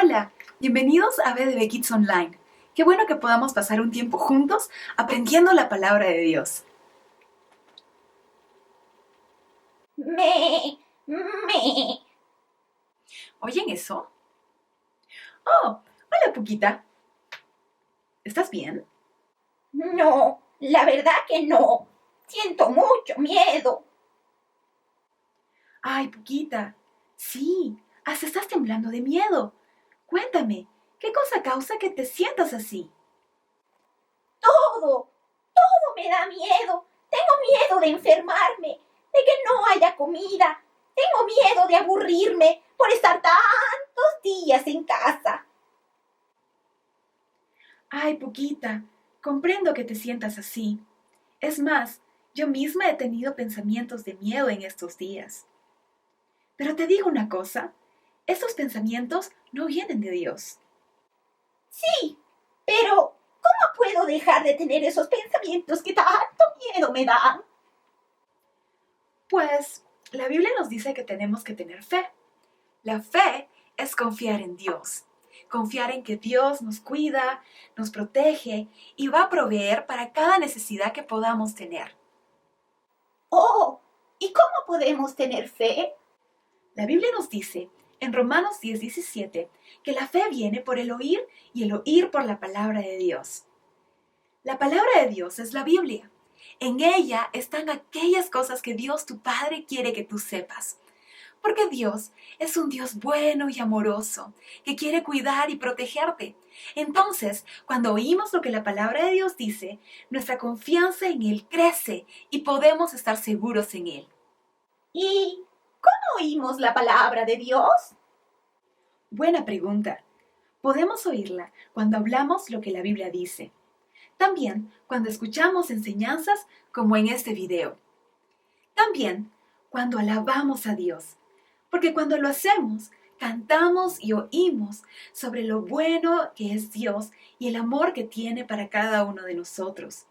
Hola, bienvenidos a BDB Kids Online. Qué bueno que podamos pasar un tiempo juntos aprendiendo la palabra de Dios. Me. ¿Oyen eso? Oh, hola Puquita. ¿Estás bien? No, la verdad que no. Siento mucho miedo. Ay, Puquita. Sí, hasta estás temblando de miedo. Cuéntame, ¿qué cosa causa que te sientas así? Todo me da miedo. Tengo miedo de enfermarme, de que no haya comida. Tengo miedo de aburrirme por estar tantos días en casa. Ay, Puquita, comprendo que te sientas así. Es más, yo misma he tenido pensamientos de miedo en estos días. Pero te digo una cosa, estos pensamientos no vienen de Dios. Sí, pero ¿cómo puedo dejar de tener esos pensamientos que tanto miedo me dan? Pues la Biblia nos dice que tenemos que tener fe. La fe es confiar en Dios, confiar en que Dios nos cuida, nos protege y va a proveer para cada necesidad que podamos tener. Oh, ¿y cómo podemos tener fe? La Biblia nos dice en Romanos 10:17 que la fe viene por el oír y el oír por la palabra de Dios. La palabra de Dios es la Biblia. En ella están aquellas cosas que Dios tu Padre quiere que tú sepas. Porque Dios es un Dios bueno y amoroso, que quiere cuidar y protegerte. Entonces, cuando oímos lo que la palabra de Dios dice, nuestra confianza en Él crece y podemos estar seguros en Él. ¿Y cómo oímos la palabra de Dios? Buena pregunta. Podemos oírla cuando hablamos lo que la Biblia dice. También cuando escuchamos enseñanzas como en este video. También cuando alabamos a Dios. Porque cuando lo hacemos, cantamos y oímos sobre lo bueno que es Dios y el amor que tiene para cada uno de nosotros.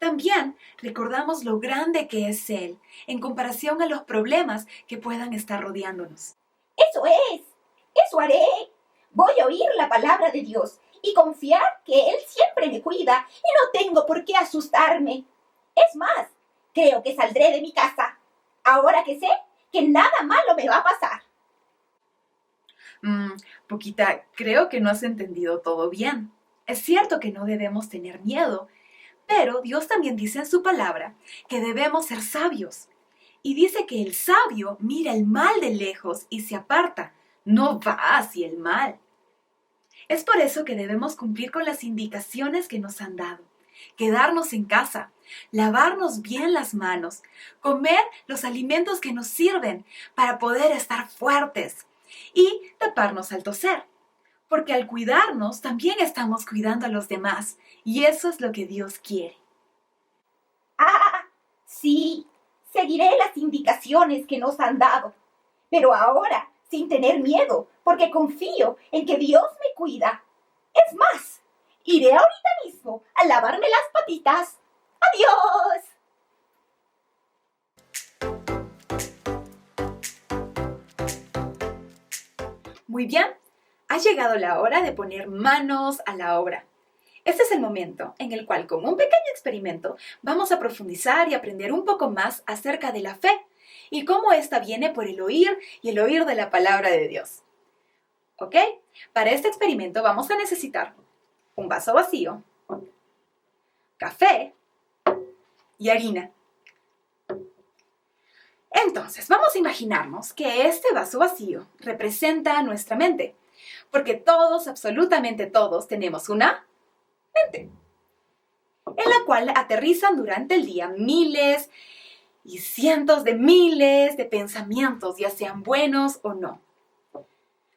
También recordamos lo grande que es Él en comparación a los problemas que puedan estar rodeándonos. Eso haré. Voy a oír la palabra de Dios y confiar que Él siempre me cuida y no tengo por qué asustarme. Es más, creo que saldré de mi casa, ahora que sé que nada malo me va a pasar. Poquita, creo que no has entendido todo bien. Es cierto que no debemos tener miedo, pero Dios también dice en su palabra que debemos ser sabios. Y dice que el sabio mira el mal de lejos y se aparta, no va hacia el mal. Es por eso que debemos cumplir con las indicaciones que nos han dado. Quedarnos en casa, lavarnos bien las manos, comer los alimentos que nos sirven para poder estar fuertes y taparnos al toser. Porque al cuidarnos también estamos cuidando a los demás y eso es lo que Dios quiere. Ah, sí, seguiré las indicaciones que nos han dado, pero ahora sin tener miedo, porque confío en que Dios me cuida. Es más, iré ahorita mismo a lavarme las patitas. ¡Adiós! Muy bien, ha llegado la hora de poner manos a la obra. Este es el momento en el cual, como un pequeño experimento, vamos a profundizar y aprender un poco más acerca de la fe y cómo ésta viene por el oír y el oír de la palabra de Dios. ¿Ok? Para este experimento vamos a necesitar un vaso vacío, café y harina. Entonces, vamos a imaginarnos que este vaso vacío representa nuestra mente, porque todos, absolutamente todos, tenemos una mente, en la cual aterrizan durante el día miles y cientos de miles de pensamientos, ya sean buenos o no.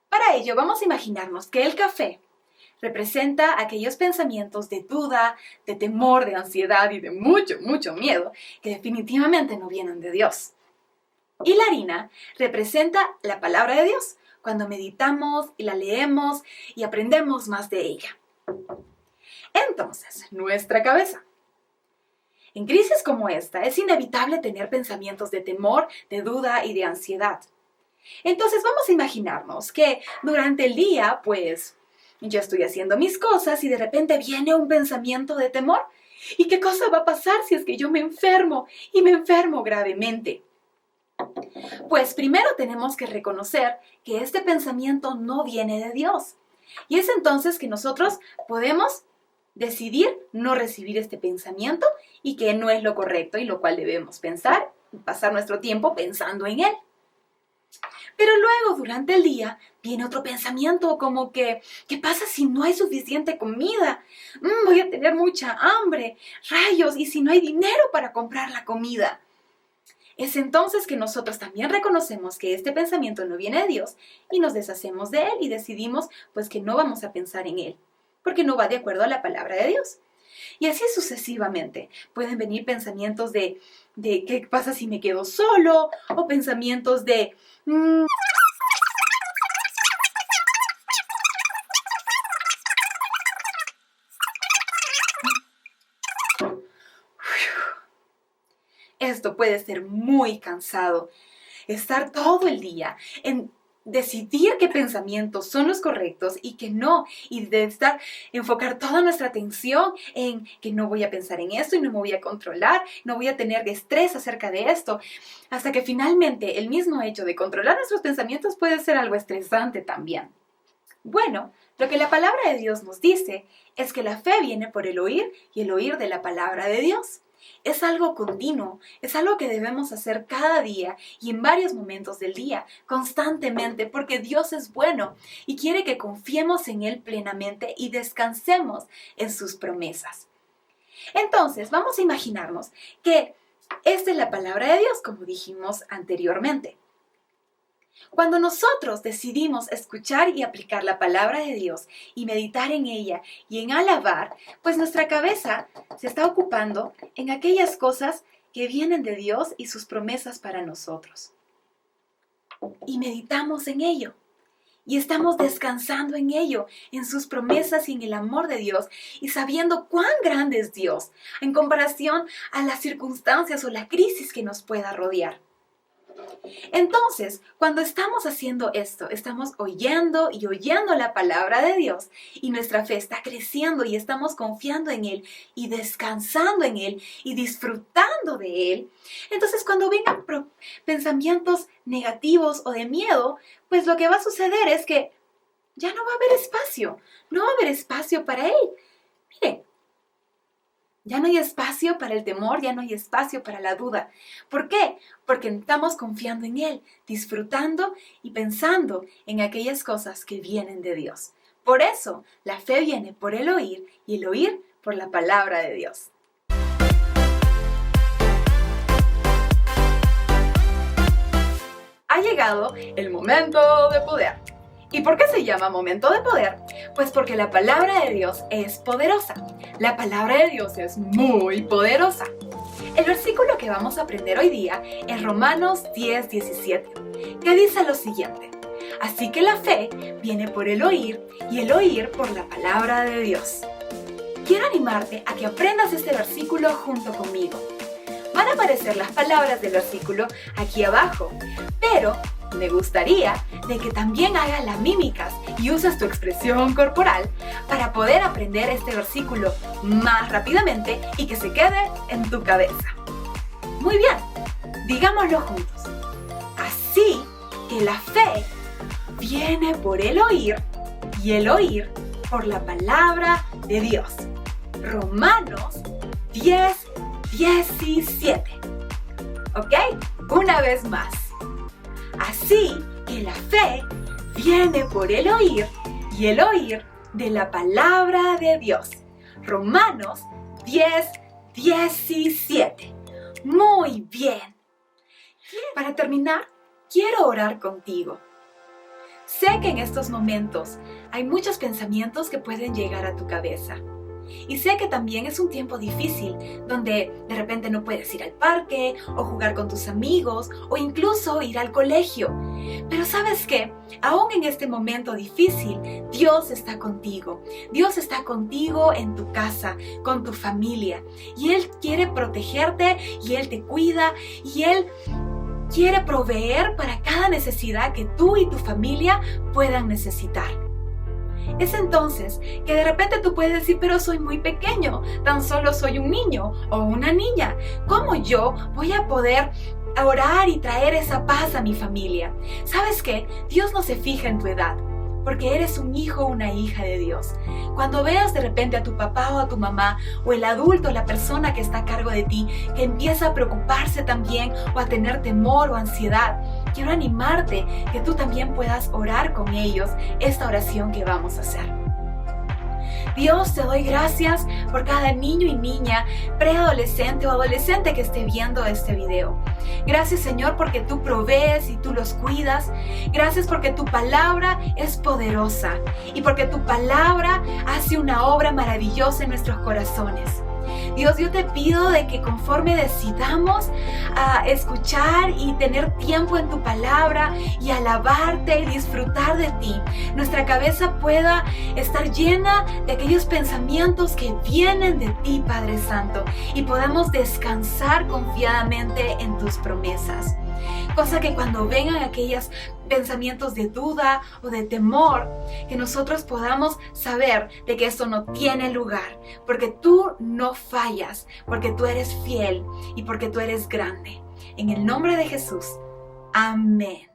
Para ello, vamos a imaginarnos que el café representa aquellos pensamientos de duda, de temor, de ansiedad y de mucho, mucho miedo que definitivamente no vienen de Dios. Y la harina representa la palabra de Dios, cuando meditamos y la leemos y aprendemos más de ella. Entonces, nuestra cabeza. En crisis como esta, es inevitable tener pensamientos de temor, de duda y de ansiedad. Entonces vamos a imaginarnos que durante el día, pues, yo estoy haciendo mis cosas y de repente viene un pensamiento de temor. ¿Y qué cosa va a pasar si es que yo me enfermo y me enfermo gravemente? Pues primero tenemos que reconocer que este pensamiento no viene de Dios. Y es entonces que nosotros podemos decidir no recibir este pensamiento y que no es lo correcto y lo cual debemos pensar y pasar nuestro tiempo pensando en él. Pero luego, durante el día, viene otro pensamiento como que, ¿qué pasa si no hay suficiente comida? Voy a tener mucha hambre. Rayos, ¿y si no hay dinero para comprar la comida? Es entonces que nosotros también reconocemos que este pensamiento no viene de Dios y nos deshacemos de él y decidimos pues que no vamos a pensar en él, porque no va de acuerdo a la palabra de Dios. Y así sucesivamente. Pueden venir pensamientos de ¿qué pasa si me quedo solo? O pensamientos de esto puede ser muy cansado. Estar todo el día en decidir qué pensamientos son los correctos y que no, y de enfocar toda nuestra atención en que no voy a pensar en esto y no me voy a controlar, no voy a tener estrés acerca de esto, hasta que finalmente el mismo hecho de controlar nuestros pensamientos puede ser algo estresante también. Bueno, lo que la palabra de Dios nos dice es que la fe viene por el oír y el oír de la palabra de Dios. Es algo continuo, es algo que debemos hacer cada día y en varios momentos del día, constantemente, porque Dios es bueno y quiere que confiemos en Él plenamente y descansemos en sus promesas. Entonces, vamos a imaginarnos que esta es la palabra de Dios, como dijimos anteriormente. Cuando nosotros decidimos escuchar y aplicar la palabra de Dios y meditar en ella y en alabar, pues nuestra cabeza se está ocupando en aquellas cosas que vienen de Dios y sus promesas para nosotros. Y meditamos en ello. Y estamos descansando en ello, en sus promesas y en el amor de Dios, y sabiendo cuán grande es Dios en comparación a las circunstancias o la crisis que nos pueda rodear. Entonces, cuando estamos haciendo esto, estamos oyendo y oyendo la palabra de Dios y nuestra fe está creciendo y estamos confiando en Él y descansando en Él y disfrutando de Él. Entonces, cuando vengan pensamientos negativos o de miedo, pues lo que va a suceder es que ya no va a haber espacio, no va a haber espacio para Él. Miren, ya no hay espacio para el temor, ya no hay espacio para la duda. ¿Por qué? Porque estamos confiando en Él, disfrutando y pensando en aquellas cosas que vienen de Dios. Por eso, la fe viene por el oír y el oír por la palabra de Dios. Ha llegado el momento de poder. ¿Y por qué se llama momento de poder? Pues porque la palabra de Dios es poderosa. La palabra de Dios es muy poderosa. El versículo que vamos a aprender hoy día es Romanos 10:17, que dice lo siguiente: así que la fe viene por el oír y el oír por la palabra de Dios. Quiero animarte a que aprendas este versículo junto conmigo. Van a aparecer las palabras del versículo aquí abajo, pero me gustaría de que también hagas las mímicas y uses tu expresión corporal para poder aprender este versículo más rápidamente y que se quede en tu cabeza. Muy bien, digámoslo juntos. Así que la fe viene por el oír y el oír por la palabra de Dios. Romanos 10:17. ¿Ok? Una vez más. Así que la fe viene por el oír y el oír de la palabra de Dios. Romanos 10:17. Muy bien. Para terminar, quiero orar contigo. Sé que en estos momentos hay muchos pensamientos que pueden llegar a tu cabeza. Y sé que también es un tiempo difícil, donde de repente no puedes ir al parque, o jugar con tus amigos, o incluso ir al colegio. Pero ¿sabes qué? Aún en este momento difícil, Dios está contigo. Dios está contigo en tu casa, con tu familia. Y Él quiere protegerte, y Él te cuida, y Él quiere proveer para cada necesidad que tú y tu familia puedan necesitar. Es entonces que de repente tú puedes decir, pero soy muy pequeño, tan solo soy un niño o una niña. ¿Cómo yo voy a poder orar y traer esa paz a mi familia? ¿Sabes qué? Dios no se fija en tu edad, porque eres un hijo o una hija de Dios. Cuando veas de repente a tu papá o a tu mamá, o el adulto, la persona que está a cargo de ti, que empieza a preocuparse también, o a tener temor o ansiedad, quiero animarte que tú también puedas orar con ellos esta oración que vamos a hacer. Dios, te doy gracias por cada niño y niña, preadolescente o adolescente que esté viendo este video. Gracias, Señor, porque tú provees y tú los cuidas. Gracias porque tu palabra es poderosa y porque tu palabra hace una obra maravillosa en nuestros corazones. Dios, yo te pido de que conforme decidamos escuchar y tener tiempo en tu palabra y alabarte y disfrutar de ti, nuestra cabeza pueda estar llena de aquellos pensamientos que vienen de ti, Padre Santo, y podamos descansar confiadamente en tus promesas. Cosa que cuando vengan aquellos pensamientos de duda o de temor, que nosotros podamos saber de que esto no tiene lugar, porque tú no fallas, porque tú eres fiel y porque tú eres grande. En el nombre de Jesús. Amén.